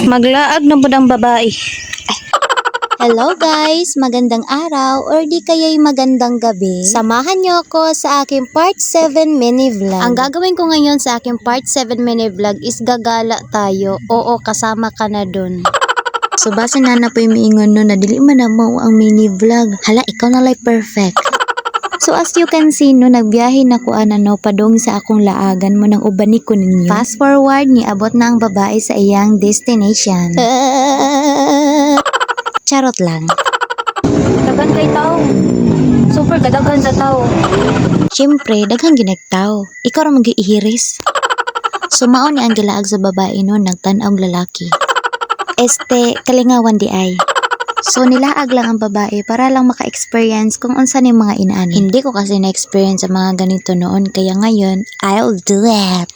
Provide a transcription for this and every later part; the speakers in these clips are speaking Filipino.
Maglaag na budang babae. Hello guys! Magandang araw or di kaya'y magandang gabi. Samahan niyo ako sa aking part 7 mini vlog. Ang gagawin ko ngayon sa aking part 7 mini vlog is gagala tayo. Oo, kasama ka na dun. So base na po yung miingon no, na dili man na mo ang mini vlog. Hala, ikaw na like perfect. So as you can see no, nagbiyahe na ko no, padong sa akong laagan mo ng ubani ko ninyo. Fast forward, niabot na ang babae sa iyang destination. Charot lang. Dagan kay tao. Super kadagan sa tao. Siyempre, daghang ginagtaw. Ikaw ra mag-iihiris. Sumao ni ang gilaag sa babae no, nagtan-aw lalaki. Kalingawan di ay. So nilaag lang ang babae para lang maka-experience kung unsa ni mga inaan. Hindi ko kasi na-experience sa mga ganito noon, kaya ngayon, I'll do it.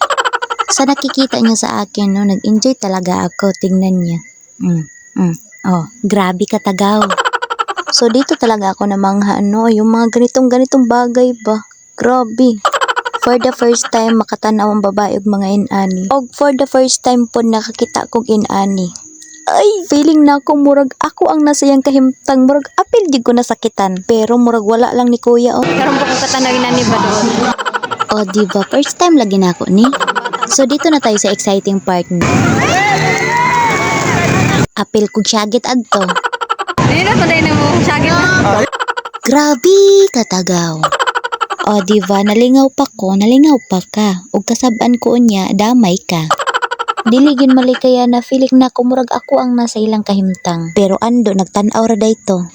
Sa nakikita niya sa akin no, nag-enjoy talaga ako. Tingnan niya. Oh, grabe ka tagaw. So dito talaga ako namangha no, yung mga ganitong bagay ba. Grabe. For the first time makatanaw ang babae og mga inani. Og for the first time po nakakita kog inani. Ay, feeling na ako murag ako ang nasayang kahimtang, murag apil di ko nasakitan. Pero murag wala lang ni kuya oh. Karon ko katanaw inani ba doon? Oh, diba? First time lagi na ako ni. So dito na tayo sa exciting part ni. Apil kog syagit adto. Dili na paday na mo sagit na. Grabe katagaw. O diba, nalingaw pa ka. Ug kasab-an ko unya, damay ka. Diligin malikaya na feeling na kumurag ako ang nasa ilang kahimtang. Pero ando, nagtanaw ra dayto.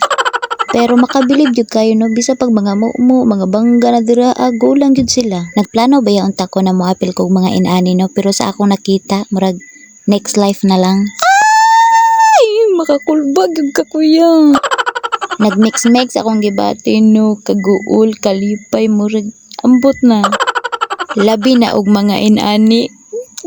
Pero makabilib jud kayo no, bisa pag mga mga bangga na dira, go lang jud sila. Nagplano ba yaon ta ko na moapil kog mga inani no, pero sa akong nakita, murag next life na lang. Makakulbag yung kakuya. Nagmix-mix akong gibati no, kaguol, kalipay, murag, ambot na. Labi na og mga inani.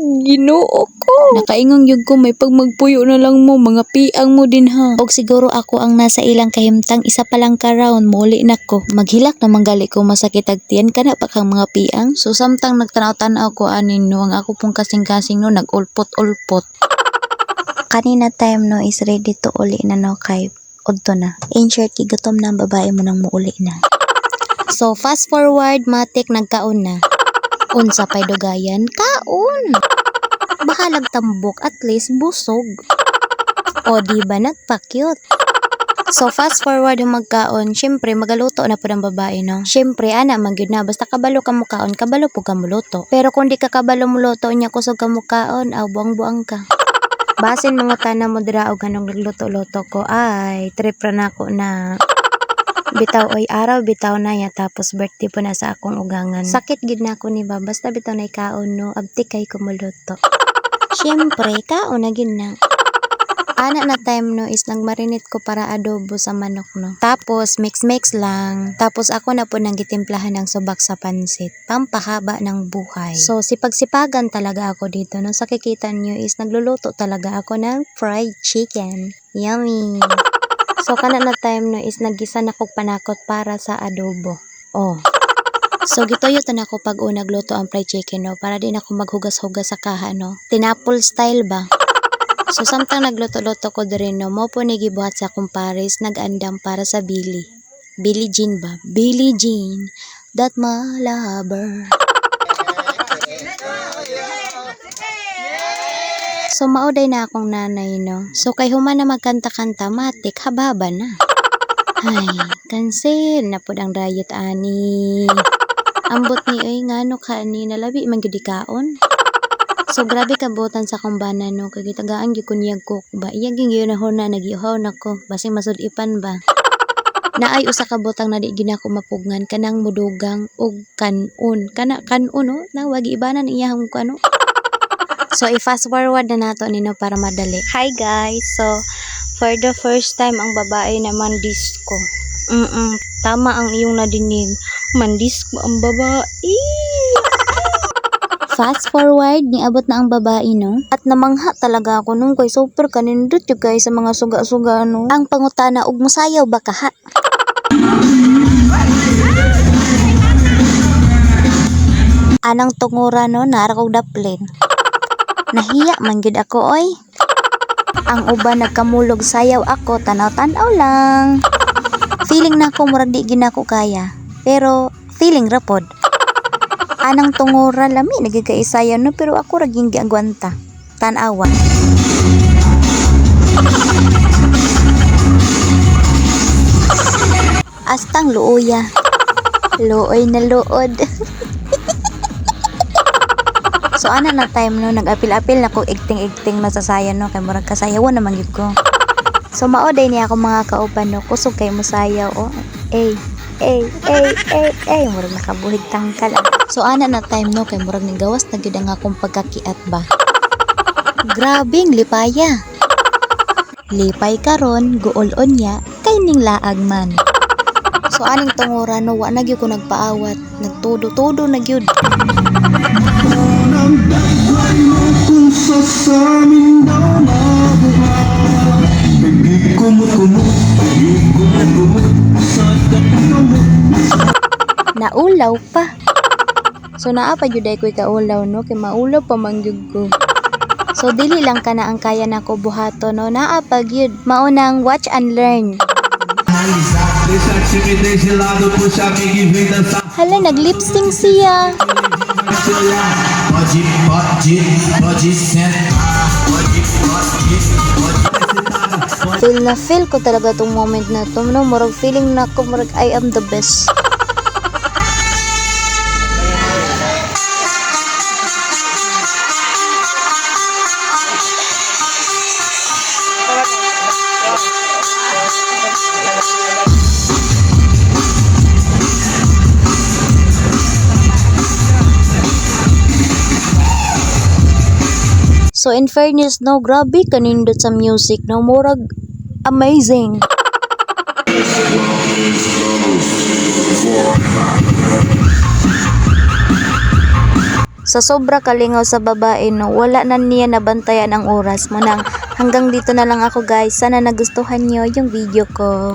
Ginoo ko. Nakaingon yun ko, may pagmagpuyo na lang mo, mga piang mo din ha. Og siguro ako ang nasa ilang kahimtang, isa pa lang ka-round, muli na ko. Maghilak na manggali ko masakit agtian, kana pa kang mga piang. So samtang nagtanaw-tanaw ko anin no, ang ako pong kasing-kasing no, nag-ulpot-ulpot. Kanina time no is ready to uli na no kay udto na. In short, gutom na ang babae mo nang muuli na. So fast forward, matik nagkaon na. Unsa pay dugayan? Kaon! Baka lagtambok, at least busog. O diba nagpa-cute? So fast forward yung magkaon, syempre magaluto na po ng babae no. Syempre ana magyud na, basta kabalo ka mo kaon, kabalo po ka muluto. Pero kung di ka kabalo muluto nya kusog ka mo kaon, buang-buang ka. Basin mga tanan mo dira og anong nagluto-luto ko, ay trip ra nako na. Bitaw oy araw bitaw na ya, tapos birthday po na sa akong ugangan. Sakit gid na ako ni ba, basta bitaw na ikaon no, abti kay kumuluto. Syempre kaon na gid na. Ana na time no is nagmarinate ko para adobo sa manok no. Tapos mix lang. Tapos ako na po nang gitimplahan ng subak sa pansit. Pampahaba ng buhay. So sipag-sipagan talaga ako dito no. Sa kikita nyo is nagluluto talaga ako ng fried chicken. Yummy! So kana na time no is naggisa na kog panakot para sa adobo. Oh. So gitoyo na ako pag nagluto ang fried chicken no, para din ako maghugas-hugas sa kaha no. Tinapol style ba? So samtang nagluto-luto ko diri no, mo po ni gibuhat sa kumpares, nag-andam para sa Billie. Billie Jean ba? Billie Jean, that my lover. So mauday na akong nanay no. So kay human na magkanta-kanta, matik hababa na. Ay, cancel na po ang diet ani. Ambot ni ay ngano ka ni nalabi man gyud kaon. So grabe kabutan sa kumbana no, kay gitagaan gyud ko niyag cook ba. Iya gyud na hona nagiuhaw nako, basi masudipan ba. Naay usa ka butang na di gyud ako mapugngan kanang mudugang og kanon. Kanon no, nawag ibanan iyang ano. So i-fast forward na nato nino para madali. Hi guys. So for the first time ang babae naman disco. Tama ang iyong nadinig. Mandisco ang babae. Fast forward, niabot na ang babae no. At namangha talaga ako nung kay super kanindot yung guys sa mga suga-suga no. Ang pangutana, ug musayaw ba ka ha? Anang tungura no, nara kog daplin. Nahiya man gid ako oy. Ang uban nagkamulog sayaw ako, tanaw-tanaw lang. Feeling na ako murag di ginako kaya. Pero feeling rapod. Anang tungura lami nagigaisayaw no, pero ako raging giagwanta. Tanawa. Astang luoya. Luoy na luod. So ana na time no, nag-apil-apil na ko igting-igting masasayan no, kay murag kasayawan naman gyud ko. So maoday niya ako mga kauban no, kusog kay mosayaw oh. Murag nakabuhig tangkal. So ana na time no, kay murag ning gawas na gyud ang akong pagkakiat ba. Grabing lipaya. Lipay karon guol-on niya kay ning laag man. So aning tungura no, wa na gyud ko nagpaawat, nagtudo-tudo na gyud. Naulaw pa. So naa pa jud ay ko'y kaulaw no, kay maulaw pa man gyud ko. So dili lang kana ang kaya nako buhato no, naa pa gyud. Maunang watch and learn. Deixa a timidez de lado, puxa amiga e vem dançar. Hala, nag-lip-sync siya. Pode sentar, pode. Feel na feel ko talaga tong moment na to. No, murag feeling na ko, murag I am the best. So in fairness no, grabe kanindot sa music no, murag amazing. Sa sobra kalingaw sa babae no, wala na niya nabantayan ang oras mo nang hanggang dito na lang ako guys. Sana nagustuhan nyo yung video ko.